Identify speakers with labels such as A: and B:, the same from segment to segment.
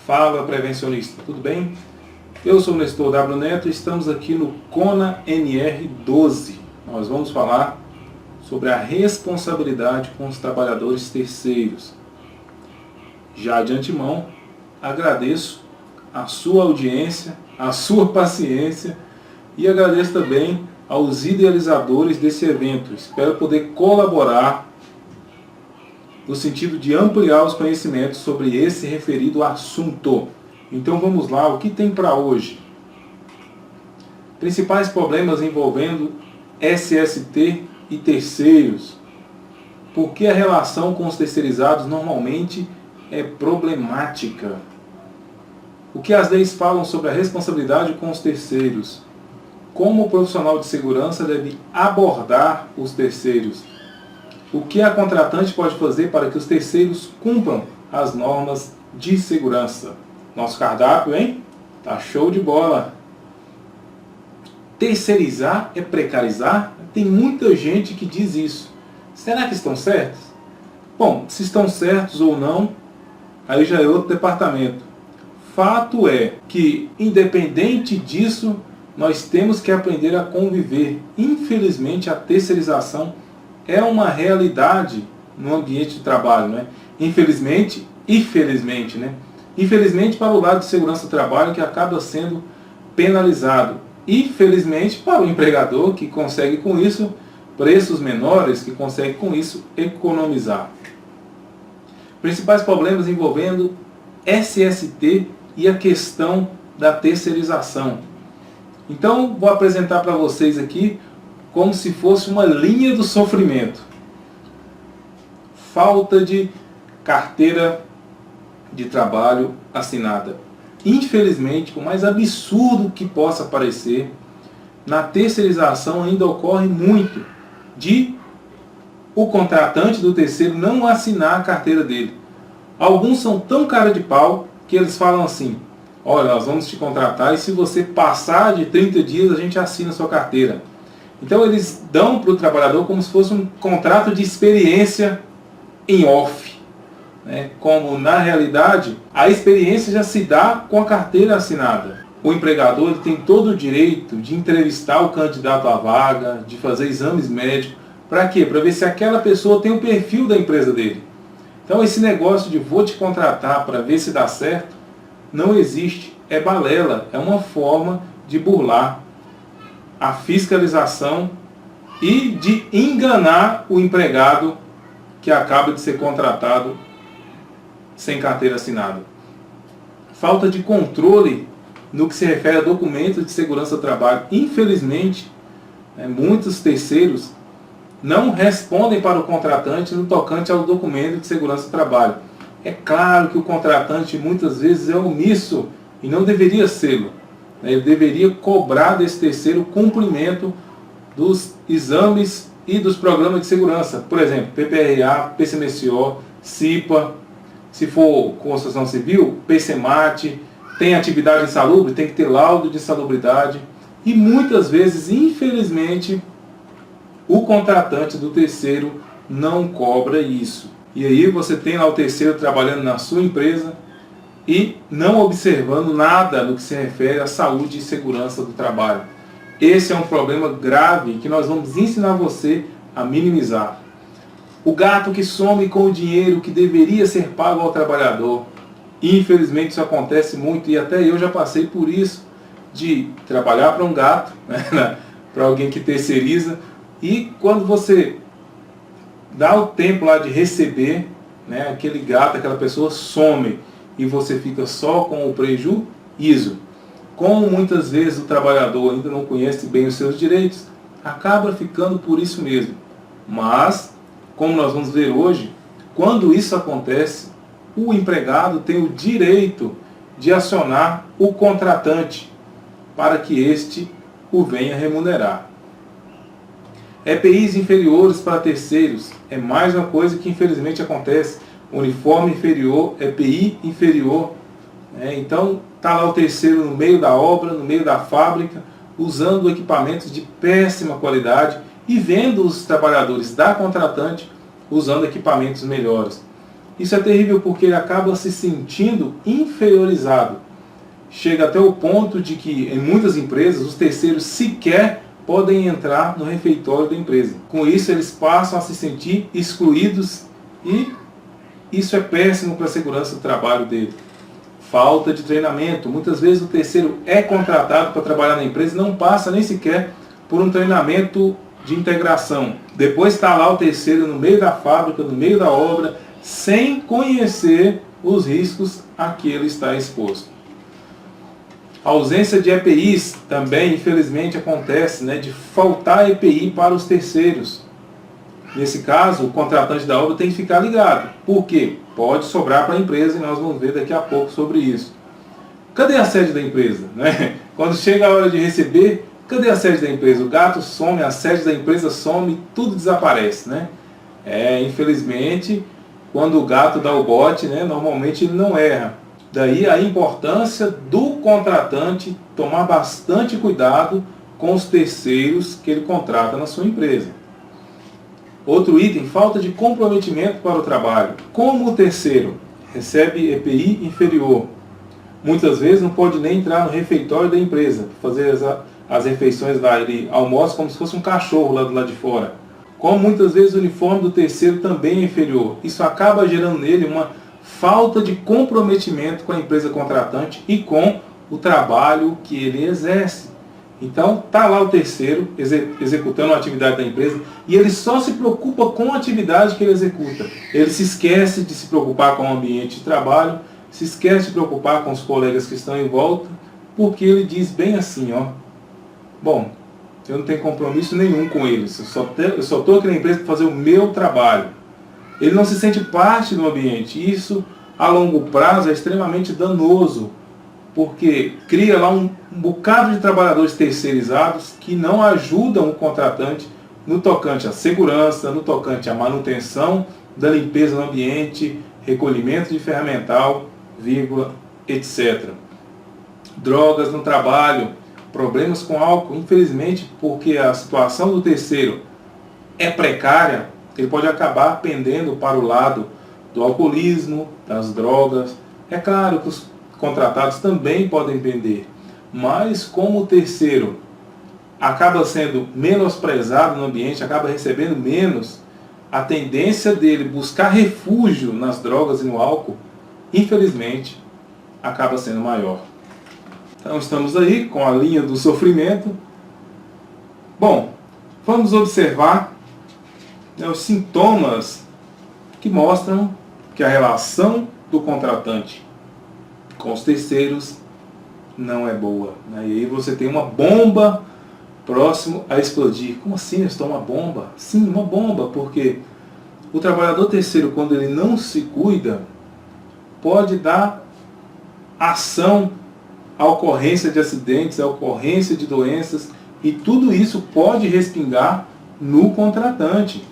A: Fala, prevencionista, tudo bem? Eu sou o Nestor W. Neto e estamos aqui no CONA NR12. Nós vamos falar sobre a responsabilidade com os trabalhadores terceiros. Já de antemão, agradeço a sua audiência, a sua paciência e agradeço também aos idealizadores desse evento. Espero poder colaborar no sentido de ampliar os conhecimentos sobre esse referido assunto. Então vamos lá, o que tem para hoje? Principais problemas envolvendo SST e terceiros. Por que a relação com os terceirizados normalmente é problemática? O que as leis falam sobre a responsabilidade com os terceiros? Como o profissional de segurança deve abordar os terceiros? O que a contratante pode fazer para que os terceiros cumpram as normas de segurança? Nosso cardápio, hein? Tá show de bola! Terceirizar é precarizar? Tem muita gente que diz isso. Será que estão certos? Bom, se estão certos ou não, aí já é outro departamento. Fato é que, independente disso, nós temos que aprender a conviver. Infelizmente, a terceirização é uma realidade no ambiente de trabalho, né? Infelizmente e felizmente, né? Infelizmente para o lado de segurança do trabalho, que acaba sendo penalizado. E felizmente para o empregador, que consegue com isso preços menores, que consegue com isso economizar. Principais problemas envolvendo SST e a questão da terceirização. Então vou apresentar para vocês aqui como se fosse uma linha do sofrimento. Falta de carteira de trabalho assinada. Infelizmente, por mais absurdo que possa parecer, na terceirização ainda ocorre muito de o contratante do terceiro não assinar a carteira dele. Alguns são tão cara de pau que eles falam assim: olha, nós vamos te contratar e se você passar de 30 dias a gente assina a sua carteira. Então eles dão para o trabalhador como se fosse um contrato de experiência em off, né? Como na realidade a experiência já se dá com a carteira assinada. O empregador ele tem todo o direito de entrevistar o candidato à vaga, de fazer exames médicos. Para quê? Para ver se aquela pessoa tem o perfil da empresa dele. Então esse negócio de vou te contratar para ver se dá certo, não existe. É balela, é uma forma de burlar a fiscalização e de enganar o empregado que acaba de ser contratado sem carteira assinada. Falta de controle no que se refere a documentos de segurança do trabalho. Infelizmente, muitos terceiros não respondem para o contratante no tocante ao documento de segurança do trabalho. É claro que o contratante muitas vezes é omisso e não deveria ser. Ele deveria cobrar desse terceiro cumprimento dos exames e dos programas de segurança. Por exemplo, PPRA, PCMSO, CIPA, se for construção civil, PCMAT, tem atividade insalubre, tem que ter laudo de insalubridade. E muitas vezes, infelizmente, o contratante do terceiro não cobra isso. E aí você tem lá o terceiro trabalhando na sua empresa e não observando nada no que se refere à saúde e segurança do trabalho. Esse é um problema grave que nós vamos ensinar você a minimizar. O gato que some com o dinheiro que deveria ser pago ao trabalhador. Infelizmente isso acontece muito e até eu já passei por isso, de trabalhar para um gato, né, para alguém que terceiriza, e quando você dá o tempo lá de receber, né, aquele gato, aquela pessoa some e você fica só com o prejuízo. Como muitas vezes o trabalhador ainda não conhece bem os seus direitos, acaba ficando por isso mesmo. Mas, como nós vamos ver hoje, quando isso acontece, o empregado tem o direito de acionar o contratante para que este o venha remunerar. EPIs inferiores para terceiros é mais uma coisa que infelizmente acontece. Uniforme inferior, EPI inferior. Então está lá o terceiro no meio da obra, no meio da fábrica, usando equipamentos de péssima qualidade e vendo os trabalhadores da contratante usando equipamentos melhores. Isso é terrível porque ele acaba se sentindo inferiorizado. Chega até o ponto de que, em muitas empresas, os terceiros sequer podem entrar no refeitório da empresa. Com isso, eles passam a se sentir excluídos e isso é péssimo para a segurança do trabalho dele. Falta de treinamento. Muitas vezes o terceiro é contratado para trabalhar na empresa e não passa nem sequer por um treinamento de integração. Depois está lá o terceiro no meio da fábrica, no meio da obra, sem conhecer os riscos a que ele está exposto. A ausência de EPIs também, infelizmente, acontece, de faltar EPI para os terceiros. Nesse caso, o contratante da obra tem que ficar ligado. Por quê? Pode sobrar para a empresa e nós vamos ver daqui a pouco sobre isso. Cadê a sede da empresa? Quando chega a hora de receber, cadê a sede da empresa? O gato some, a sede da empresa some, tudo desaparece. Infelizmente, quando o gato dá o bote, normalmente ele não erra. Daí a importância do contratante tomar bastante cuidado com os terceiros que ele contrata na sua empresa. Outro item, falta de comprometimento para o trabalho. Como o terceiro recebe EPI inferior, muitas vezes não pode nem entrar no refeitório da empresa, fazer as refeições lá, ele almoça como se fosse um cachorro lá do lado de fora. Como muitas vezes o uniforme do terceiro também é inferior. Isso acaba gerando nele uma falta de comprometimento com a empresa contratante e com o trabalho que ele exerce. Então, está lá o terceiro executando a atividade da empresa e ele só se preocupa com a atividade que ele executa. Ele se esquece de se preocupar com o ambiente de trabalho, se esquece de preocupar com os colegas que estão em volta, porque ele diz bem assim, bom, eu não tenho compromisso nenhum com eles, eu só estou aqui na empresa para fazer o meu trabalho. Ele não se sente parte do ambiente. Isso, a longo prazo, é extremamente danoso, porque cria lá um bocado de trabalhadores terceirizados que não ajudam o contratante no tocante à segurança, no tocante à manutenção da limpeza do ambiente, recolhimento de ferramental, etc. Drogas no trabalho, problemas com álcool, infelizmente, porque a situação do terceiro é precária, ele pode acabar pendendo para o lado do alcoolismo, das drogas. É claro que os contratados também podem pender, mas como o terceiro acaba sendo menosprezado no ambiente, acaba recebendo menos, a tendência dele buscar refúgio nas drogas e no álcool, infelizmente, acaba sendo maior. Então estamos aí com a linha do sofrimento. Bom, vamos observar os sintomas que mostram que a relação do contratante com os terceiros não é boa. E aí você tem uma bomba próximo a explodir. Como assim estou uma bomba? Sim, uma bomba, porque o trabalhador terceiro, quando ele não se cuida, pode dar ação à ocorrência de acidentes, à ocorrência de doenças, e tudo isso pode respingar no contratante.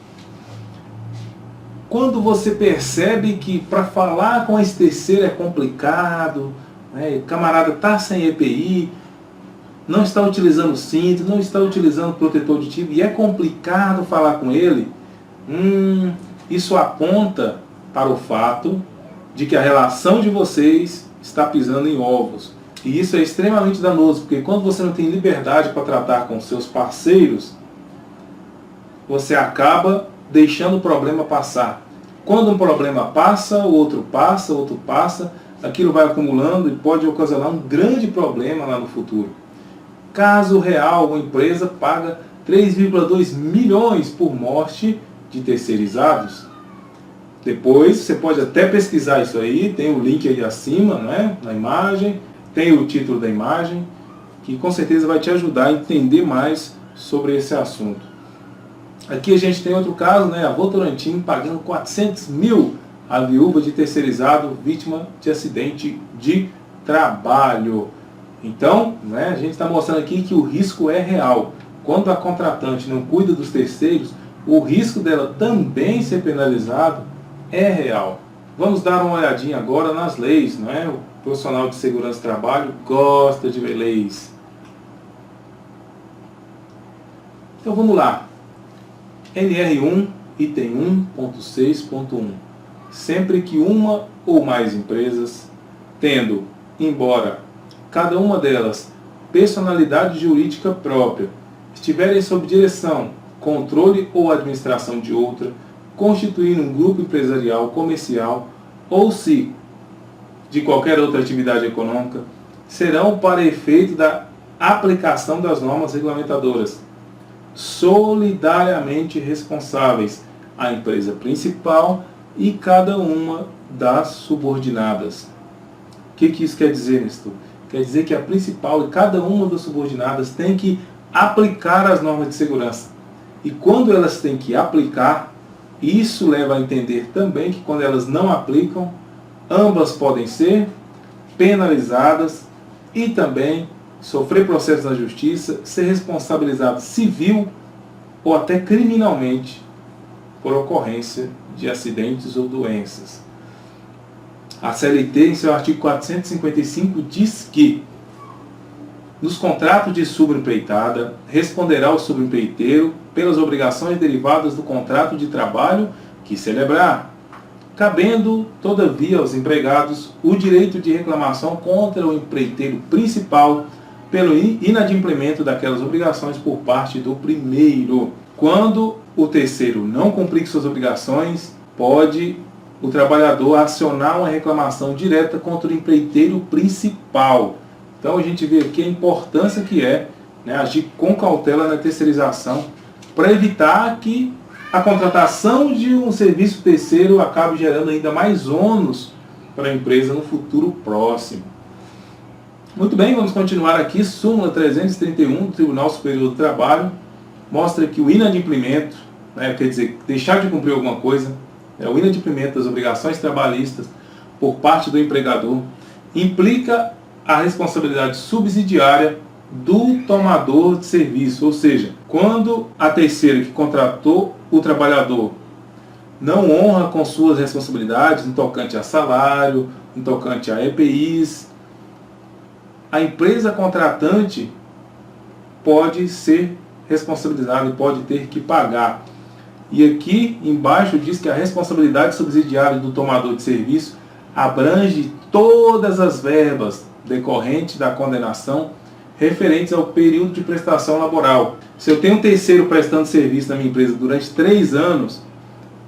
A: Quando você percebe que para falar com esse terceiro é complicado, o camarada está sem EPI, não está utilizando cinto, não está utilizando protetor aditivo e é complicado falar com ele, isso aponta para o fato de que a relação de vocês está pisando em ovos. E isso é extremamente danoso, porque quando você não tem liberdade para tratar com seus parceiros, você acaba deixando o problema passar. Quando um problema passa, o outro passa, aquilo vai acumulando e pode ocasionar um grande problema lá no futuro. Caso real, uma empresa paga 3,2 milhões por morte de terceirizados. Depois você pode até pesquisar isso aí, tem o link aí acima, na imagem, tem o título da imagem, que com certeza vai te ajudar a entender mais sobre esse assunto. Aqui a gente tem outro caso, a Votorantim pagando 400 mil a viúva de terceirizado vítima de acidente de trabalho. Então, a gente está mostrando aqui que o risco é real. Quando a contratante não cuida dos terceiros, o risco dela também ser penalizado é real. Vamos dar uma olhadinha agora nas leis, O profissional de segurança do trabalho gosta de ver leis. Então vamos lá. NR1, item 1.6.1. sempre que uma ou mais empresas, tendo, embora cada uma delas personalidade jurídica própria, estiverem sob direção, controle ou administração de outra, constituindo um grupo empresarial, comercial ou se de qualquer outra atividade econômica, serão para efeito da aplicação das normas regulamentadoras solidariamente responsáveis a empresa principal e cada uma das subordinadas. O que isso quer dizer, Nestor? Quer dizer que a principal e cada uma das subordinadas tem que aplicar as normas de segurança. E quando elas têm que aplicar, isso leva a entender também que quando elas não aplicam, ambas podem ser penalizadas e também sofrer processo na justiça, ser responsabilizado civil ou até criminalmente por ocorrência de acidentes ou doenças. A CLT, em seu artigo 455, diz que nos contratos de subempreitada, responderá o subempreiteiro pelas obrigações derivadas do contrato de trabalho que celebrar, cabendo, todavia, aos empregados o direito de reclamação contra o empreiteiro principal pelo inadimplemento daquelas obrigações por parte do primeiro. Quando o terceiro não cumprir suas obrigações, pode o trabalhador acionar uma reclamação direta contra o empreiteiro principal. Então a gente vê aqui a importância que é, né, agir com cautela na terceirização para evitar que a contratação de um serviço terceiro acabe gerando ainda mais ônus para a empresa no futuro próximo. Muito bem, vamos continuar aqui. Súmula 331 do Tribunal Superior do Trabalho mostra que o inadimplemento, né, quer dizer, deixar de cumprir alguma coisa, o inadimplemento das obrigações trabalhistas por parte do empregador implica a responsabilidade subsidiária do tomador de serviço, ou seja, quando a terceira que contratou o trabalhador não honra com suas responsabilidades no tocante a salário, no tocante a EPIs, a empresa contratante pode ser responsabilizada e pode ter que pagar. E aqui embaixo diz que a responsabilidade subsidiária do tomador de serviço abrange todas as verbas decorrentes da condenação referentes ao período de prestação laboral. Se eu tenho um terceiro prestando serviço na minha empresa durante 3 anos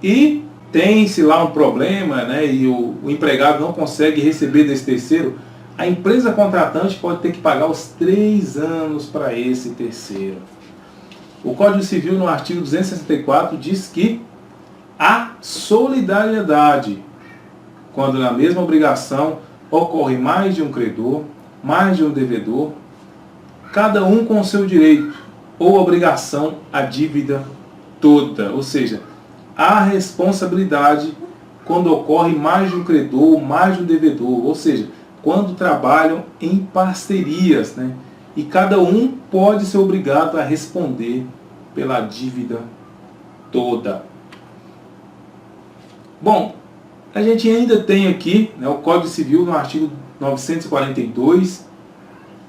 A: e tem-se lá um problema, né, e o empregado não consegue receber desse terceiro, a empresa contratante pode ter que pagar os 3 anos para esse terceiro. O Código Civil, no artigo 264, diz que a solidariedade, quando na mesma obrigação ocorre mais de um credor, mais de um devedor, cada um com o seu direito ou obrigação à dívida toda. Ou seja, há responsabilidade quando ocorre mais de um credor, mais de um devedor. Ou seja, quando trabalham em parcerias, né? E cada um pode ser obrigado a responder pela dívida toda. Bom, a gente ainda tem aqui, né, o Código Civil, no artigo 942,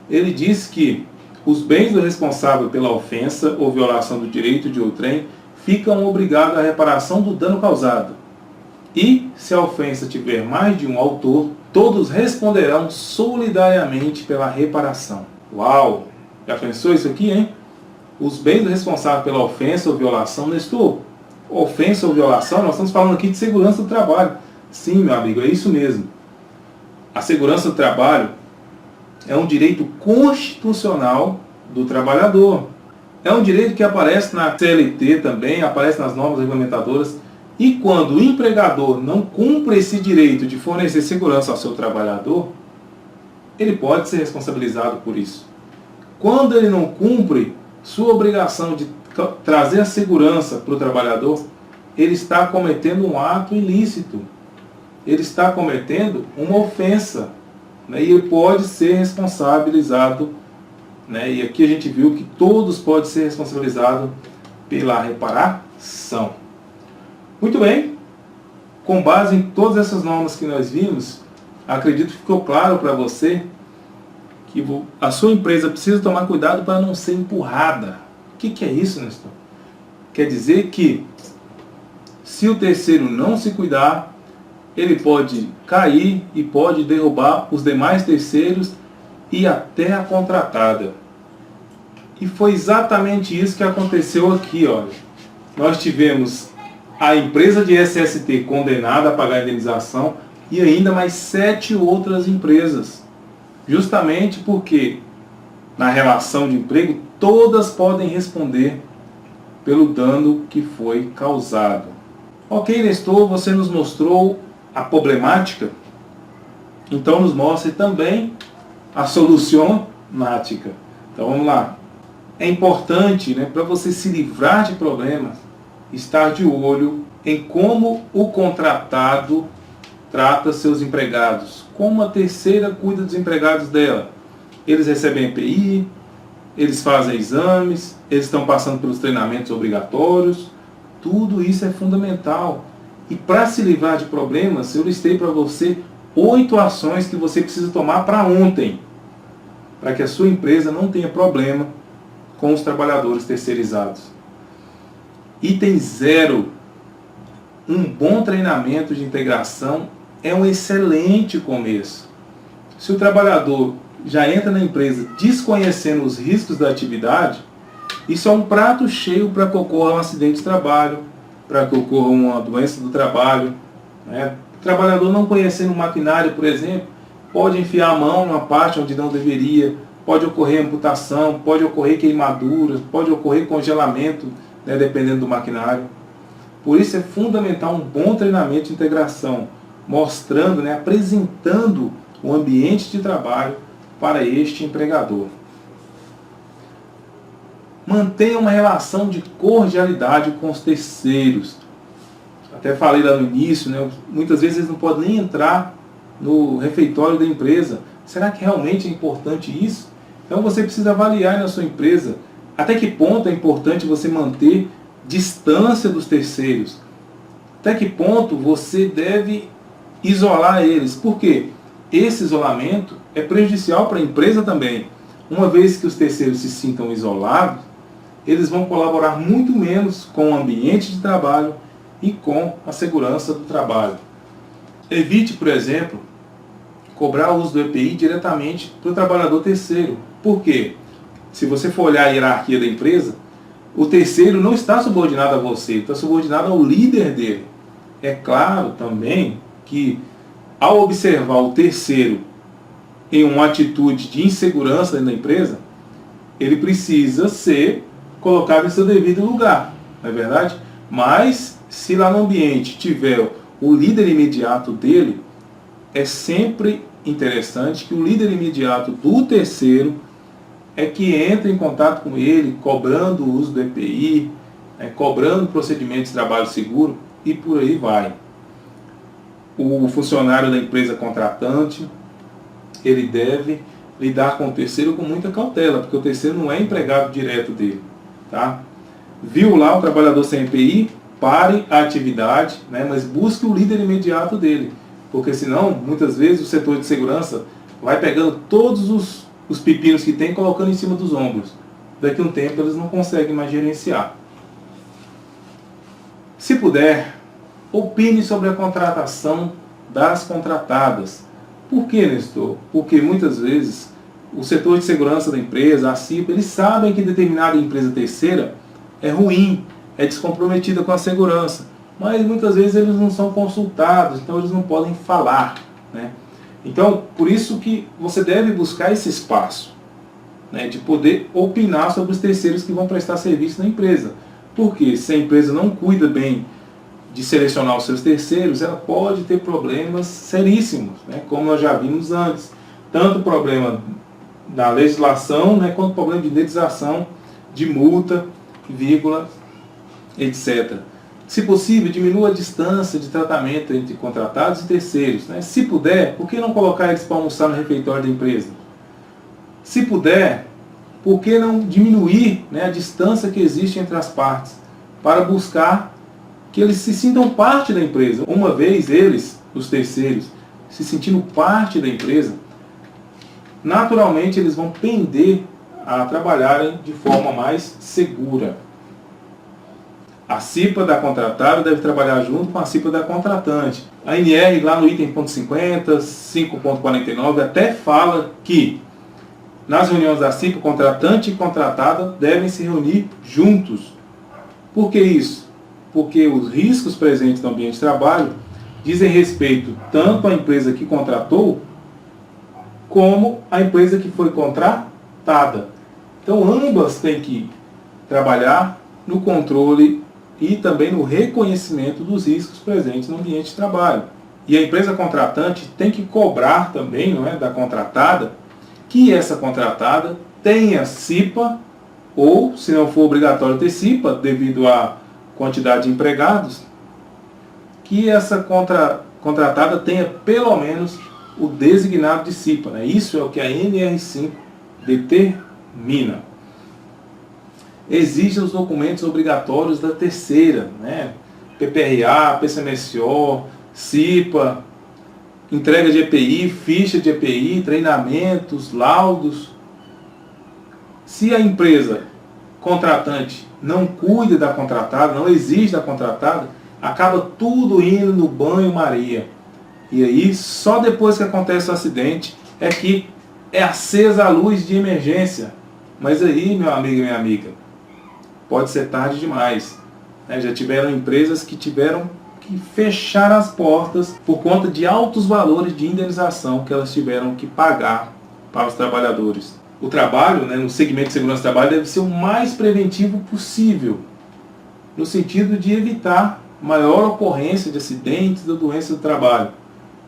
A: ele diz que os bens do responsável pela ofensa ou violação do direito de outrem ficam obrigados à reparação do dano causado. E, se a ofensa tiver mais de um autor, todos responderão solidariamente pela reparação. Uau! Já pensou isso aqui, hein? Os bens do responsável pela ofensa ou violação, Nestor, ofensa ou violação, nós estamos falando aqui de segurança do trabalho. Sim, meu amigo, é isso mesmo. A segurança do trabalho é um direito constitucional do trabalhador. É um direito que aparece na CLT também, aparece nas normas regulamentadoras. E quando o empregador não cumpre esse direito de fornecer segurança ao seu trabalhador, ele pode ser responsabilizado por isso. Quando ele não cumpre sua obrigação de trazer a segurança para o trabalhador, ele está cometendo um ato ilícito. Ele está cometendo uma ofensa, né? E ele pode ser responsabilizado, né? E aqui a gente viu que todos podem ser responsabilizados pela reparação. Muito bem, com base em todas essas normas que nós vimos, acredito que ficou claro para você que a sua empresa precisa tomar cuidado para não ser empurrada. O que é isso, Nestor? Quer dizer que se o terceiro não se cuidar, ele pode cair e pode derrubar os demais terceiros e até a contratada. E foi exatamente isso que aconteceu aqui, olha. Nós tivemos a empresa de SST condenada a pagar a indenização e ainda mais 7 outras empresas. Justamente porque na relação de emprego todas podem responder pelo dano que foi causado. Ok, Nestor, você nos mostrou a problemática, então nos mostre também a solucionática. Então vamos lá. É importante, para você se livrar de problemas, estar de olho em como o contratado trata seus empregados, como a terceira cuida dos empregados dela. Eles recebem EPI, eles fazem exames, eles estão passando pelos treinamentos obrigatórios, tudo isso é fundamental. E para se livrar de problemas, eu listei para você 8 ações que você precisa tomar para ontem, para que a sua empresa não tenha problema com os trabalhadores terceirizados. Item 0. Um bom treinamento de integração é um excelente começo. Se o trabalhador já entra na empresa desconhecendo os riscos da atividade, isso é um prato cheio para que ocorra um acidente de trabalho, para que ocorra uma doença do trabalho. O trabalhador não conhecendo o maquinário, por exemplo, pode enfiar a mão numa parte onde não deveria, pode ocorrer amputação, pode ocorrer queimaduras, pode ocorrer congelamento, dependendo do maquinário. Por isso é fundamental um bom treinamento de integração, mostrando, apresentando o ambiente de trabalho para este empregador. Mantenha uma relação de cordialidade com os terceiros. Até falei lá no início, muitas vezes eles não podem nem entrar no refeitório da empresa. Será que realmente é importante isso? Então você precisa avaliar na sua empresa até que ponto é importante você manter distância dos terceiros. Até que ponto você deve isolar eles. Por quê? Esse isolamento é prejudicial para a empresa também. Uma vez que os terceiros se sintam isolados, eles vão colaborar muito menos com o ambiente de trabalho e com a segurança do trabalho. Evite, por exemplo, cobrar o uso do EPI diretamente para o trabalhador terceiro. Por quê? Se você for olhar a hierarquia da empresa, o terceiro não está subordinado a você, está subordinado ao líder dele. É claro também que, ao observar o terceiro em uma atitude de insegurança dentro da empresa, ele precisa ser colocado em seu devido lugar, não é verdade? Mas, se lá no ambiente tiver o líder imediato dele, é sempre interessante que o líder imediato do terceiro é que entre em contato com ele, cobrando o uso do EPI, cobrando procedimentos de trabalho seguro e por aí vai. O funcionário da empresa contratante, ele deve lidar com o terceiro com muita cautela, porque o terceiro não é empregado direto dele. Tá? Viu lá o trabalhador sem EPI, pare a atividade, mas busque o líder imediato dele, porque senão, muitas vezes, o setor de segurança vai pegando todos os pepinos que tem e colocando em cima dos ombros. Daqui a um tempo eles não conseguem mais gerenciar. Se puder, opine sobre a contratação das contratadas. Por que, Nestor? Porque muitas vezes o setor de segurança da empresa, a CIPA, eles sabem que determinada empresa terceira é ruim, é descomprometida com a segurança, mas muitas vezes eles não são consultados, então eles não podem falar. Então, por isso que você deve buscar esse espaço, de poder opinar sobre os terceiros que vão prestar serviço na empresa. Porque se a empresa não cuida bem de selecionar os seus terceiros, ela pode ter problemas seríssimos, como nós já vimos antes. Tanto problema da legislação, quanto problema de indenização, de multa, vírgula, etc. Se possível, diminua a distância de tratamento entre contratados e terceiros. Se puder, por que não colocar eles para almoçar no refeitório da empresa? Se puder, por que não diminuir a distância que existe entre as partes, para buscar que eles se sintam parte da empresa? Uma vez eles, os terceiros, se sentindo parte da empresa, naturalmente eles vão tender a trabalharem de forma mais segura. A CIPA da contratada deve trabalhar junto com a CIPA da contratante. A NR, lá no item 50, 5.49, até fala que nas reuniões da CIPA, contratante e contratada devem se reunir juntos. Por que isso? Porque os riscos presentes no ambiente de trabalho dizem respeito tanto à empresa que contratou, como à empresa que foi contratada. Então, ambas têm que trabalhar no controle e também no reconhecimento dos riscos presentes no ambiente de trabalho. E a empresa contratante tem que cobrar também, não é, da contratada, que essa contratada tenha CIPA, ou, se não for obrigatório ter CIPA, devido à quantidade de empregados, que essa contratada tenha pelo menos o designado de CIPA. Né? Isso é o que a NR5 determina. Existem os documentos obrigatórios da terceira, né? PPRA, PCMSO, CIPA, entrega de EPI, ficha de EPI, treinamentos, laudos. Se a empresa contratante não cuida da contratada, não exige da contratada, acaba tudo indo no banho-maria. E aí, só depois que acontece o acidente, é que é acesa a luz de emergência. Mas aí, meu amigo e minha amiga, pode ser tarde demais. Já tiveram empresas que tiveram que fechar as portas por conta de altos valores de indenização que elas tiveram que pagar para os trabalhadores. O trabalho, no segmento de segurança do trabalho, deve ser o mais preventivo possível, no sentido de evitar maior ocorrência de acidentes ou doenças do trabalho,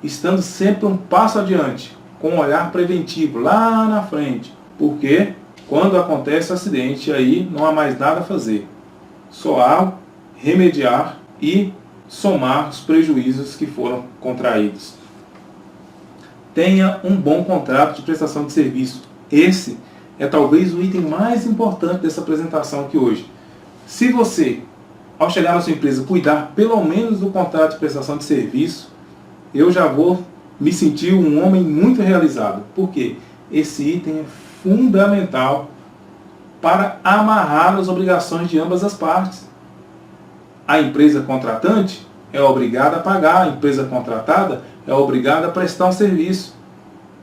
A: estando sempre um passo adiante, com um olhar preventivo lá na frente, porque quando acontece o acidente, aí não há mais nada a fazer. Só há remediar e somar os prejuízos que foram contraídos. Tenha um bom contrato de prestação de serviço. Esse é talvez o item mais importante dessa apresentação aqui hoje. Se você, ao chegar na sua empresa, cuidar pelo menos do contrato de prestação de serviço, eu já vou me sentir um homem muito realizado. Por quê? Esse item é fundamental para amarrar as obrigações de ambas as partes. A empresa contratante é obrigada a pagar, a empresa contratada é obrigada a prestar um serviço.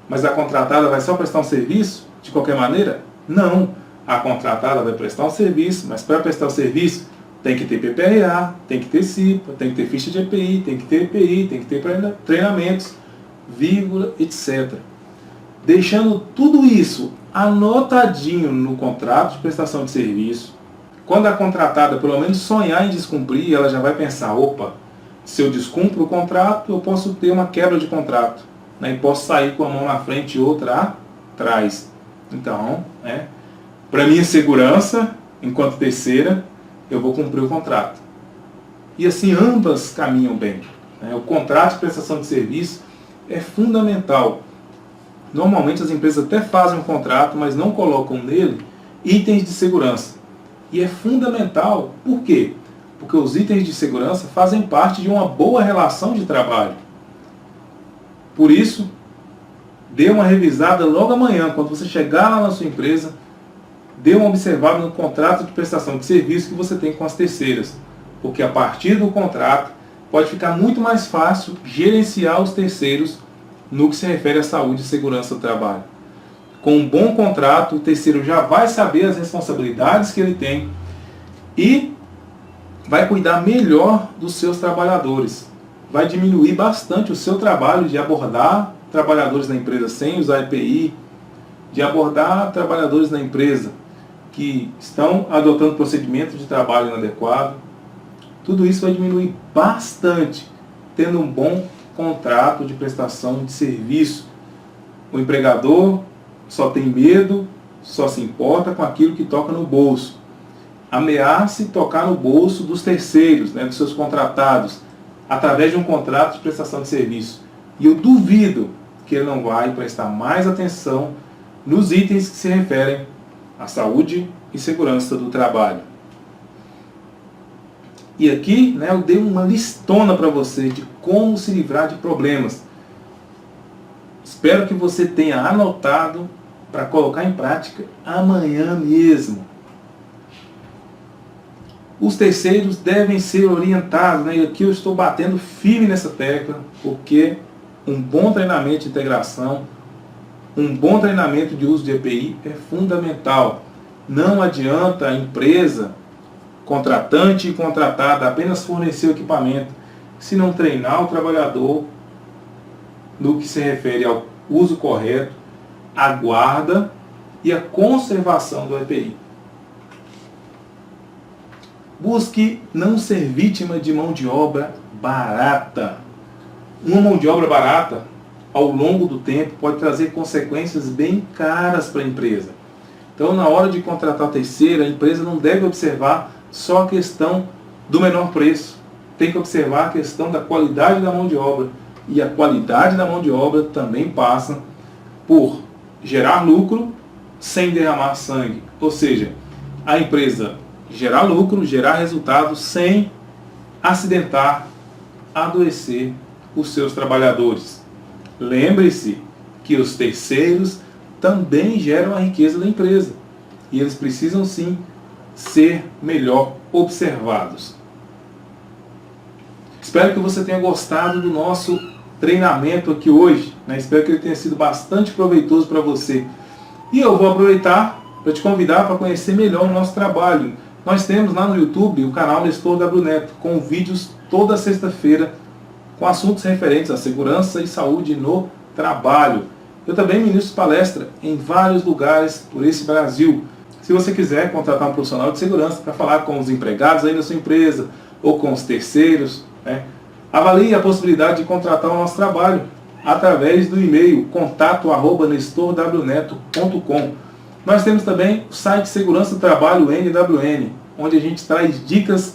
A: Mas a contratada vai só prestar um serviço de qualquer maneira? Não. A contratada vai prestar um serviço, mas para prestar o serviço tem que ter PPRA, tem que ter CIPA, tem que ter ficha de EPI, tem que ter EPI, tem que ter treinamentos, vírgula, etc. Deixando tudo isso anotadinho no contrato de prestação de serviço, quando a contratada pelo menos sonhar em descumprir, ela já vai pensar, opa, se eu descumpro o contrato, eu posso ter uma quebra de contrato, e posso sair com a mão na frente e outra atrás. Então, para minha segurança, enquanto terceira, eu vou cumprir o contrato. E assim ambas caminham bem. O contrato de prestação de serviço é fundamental. Normalmente as empresas até fazem um contrato, mas não colocam nele itens de segurança. E é fundamental. Por quê? Porque os itens de segurança fazem parte de uma boa relação de trabalho. Por isso, dê uma revisada logo amanhã, quando você chegar lá na sua empresa, dê uma observada no contrato de prestação de serviço que você tem com as terceiras. Porque a partir do contrato, pode ficar muito mais fácil gerenciar os terceiros no que se refere à saúde e segurança do trabalho. Com um bom contrato, o terceiro já vai saber as responsabilidades que ele tem e vai cuidar melhor dos seus trabalhadores. Vai diminuir bastante o seu trabalho de abordar trabalhadores da empresa sem usar EPI, de abordar trabalhadores da empresa que estão adotando procedimentos de trabalho inadequado. Tudo isso vai diminuir bastante, tendo um bom contrato de prestação de serviço. O empregador só tem medo, só se importa com aquilo que toca no bolso. Ameace tocar no bolso dos terceiros, dos seus contratados, através de um contrato de prestação de serviço. E eu duvido que ele não vai prestar mais atenção nos itens que se referem à saúde e segurança do trabalho. E aqui eu dei uma listona para você de como se livrar de problemas. Espero que você tenha anotado para colocar em prática amanhã mesmo. Os terceiros devem ser orientados, né? E aqui eu estou batendo firme nessa tecla, porque um bom treinamento de integração, um bom treinamento de uso de EPI é fundamental. Não adianta a empresa, contratante e contratada, apenas fornecer o equipamento, se não treinar o trabalhador no que se refere ao uso correto, a guarda e a conservação do EPI. Busque não ser vítima de mão de obra barata. Uma mão de obra barata, ao longo do tempo, pode trazer consequências bem caras para a empresa. Então, na hora de contratar terceira, a empresa não deve observar só a questão do menor preço. Tem que observar a questão da qualidade da mão de obra. E a qualidade da mão de obra também passa por gerar lucro sem derramar sangue. Ou seja, a empresa gerar lucro, gerar resultado sem acidentar, adoecer os seus trabalhadores. Lembre-se que os terceiros também geram a riqueza da empresa. E eles precisam sim ser melhor observados. Espero que você tenha gostado do nosso treinamento aqui hoje, né? Espero que ele tenha sido bastante proveitoso para você. E eu vou aproveitar para te convidar para conhecer melhor o nosso trabalho. Nós temos lá no YouTube o canal Nestor W. Neto, com vídeos toda sexta-feira, com assuntos referentes à segurança e saúde no trabalho. Eu também ministro palestra em vários lugares por esse Brasil. Se você quiser contratar um profissional de segurança para falar com os empregados aí na sua empresa, ou com os terceiros, né, avalie a possibilidade de contratar o nosso trabalho através do e-mail contato@nestorwneto.com. Nós temos também o site Segurança do Trabalho NWN, onde a gente traz dicas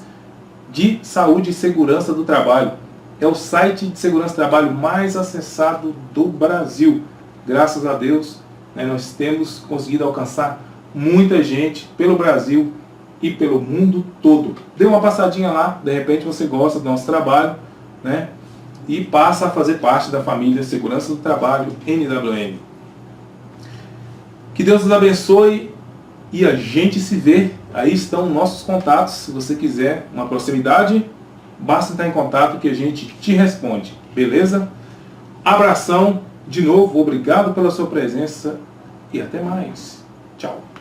A: de saúde e segurança do trabalho. É o site de segurança do trabalho mais acessado do Brasil. Graças a Deus, né, nós temos conseguido alcançar muita gente pelo Brasil e pelo mundo todo. Dê uma passadinha lá, de repente você gosta do nosso trabalho, né, e passa a fazer parte da família Segurança do Trabalho NWN. Que Deus nos abençoe e a gente se vê. Aí estão nossos contatos. Se você quiser uma proximidade, basta entrar em contato que a gente te responde. Beleza? Abração. De novo, obrigado pela sua presença e até mais. Tchau.